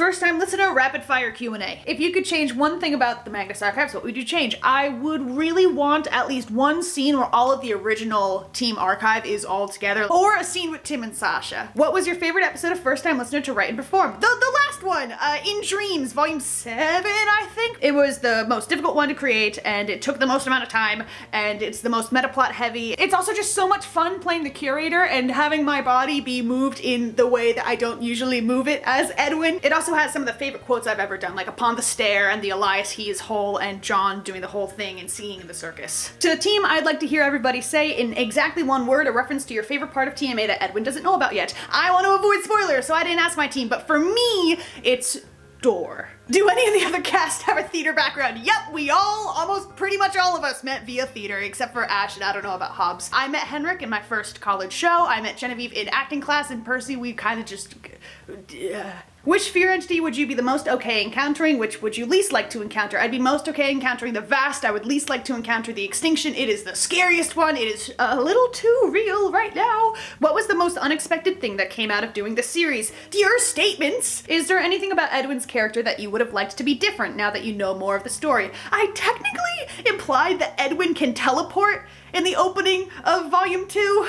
First time listener, rapid fire Q&A. If you could change one thing about the Magnus Archives, what would you change? I would really want at least one scene where all of the original Team Archive is all together, or a scene with Tim and Sasha. What was your favorite episode of First Time Listener to write and perform? The last one, In Dreams, volume 7, I think. It was the most difficult one to create, and it took the most amount of time, and it's the most metaplot heavy. It's also just so much fun playing the curator and having my body be moved in the way that I don't usually move it as Edwin. It also has some of the favorite quotes I've ever done, like Upon the Stair and the Elias He Is Whole and John doing the whole thing and singing in the circus. To the team, I'd like to hear everybody say in exactly one word a reference to your favorite part of TMA that Edwin doesn't know about yet. I want to avoid spoilers, so I didn't ask my team, but for me, it's door. Do any of the other cast have a theater background? Yep, we all, almost pretty much all of us met via theater, except for Ash, and I don't know about Hobbs. I met Henrik in my first college show, I met Genevieve in acting class, and Percy, we kind of just... Which fear entity would you be the most okay encountering? Which would you least like to encounter? I'd be most okay encountering the Vast. I would least like to encounter the Extinction. It is the scariest one. It is a little too real right now. What was the most unexpected thing that came out of doing the series? Your statements! Is there anything about Edwin's character that you would have liked to be different now that you know more of the story? I technically implied that Edwin can teleport in the opening of volume 2.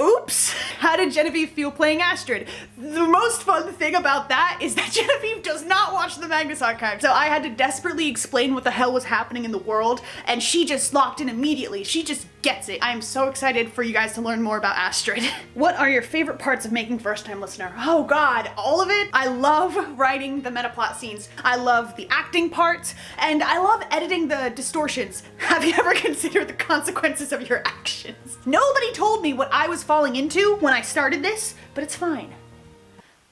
Oops! How did Genevieve feel playing Astrid? The most fun thing about that is that Genevieve does not watch the Magnus Archive, so I had to desperately explain what the hell was happening in the world, and she just locked in immediately. She just gets it. I am so excited for you guys to learn more about Astrid. What are your favorite parts of making First Time Listener? Oh god, all of it. I love writing the metaplot scenes. I love the acting parts, and I love editing the distortions. Have you ever considered the consequences of your actions? Nobody told me what I was falling into when I started this, but it's fine,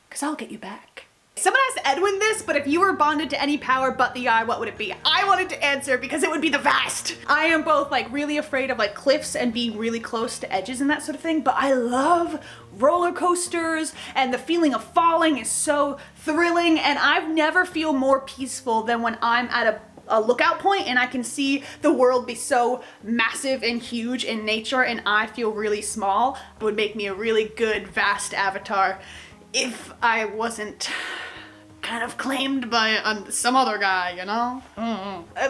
because I'll get you back. Someone asked Edwin this, but if you were bonded to any power but the eye, what would it be? I wanted to answer because it would be the Vast. I am both like really afraid of like cliffs and being really close to edges and that sort of thing, but I love roller coasters, and the feeling of falling is so thrilling, and I've never feel more peaceful than when I'm at a lookout point and I can see the world be so massive and huge in nature and I feel really small. It would make me a really good Vast avatar if I wasn't kind of claimed by some other guy, you know?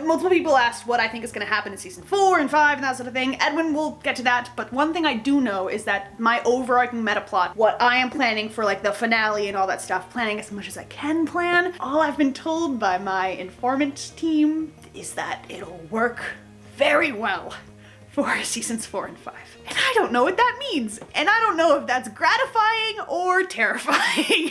Multiple people asked what I think is gonna happen in season 4 and 5 and that sort of thing. Edwin will get to that, but one thing I do know is that my overarching meta plot, what I am planning for like the finale and all that stuff, planning as much as I can plan, all I've been told by my informant team is that it'll work very well for seasons 4 and 5. And I don't know what that means. And I don't know if that's gratifying or terrifying.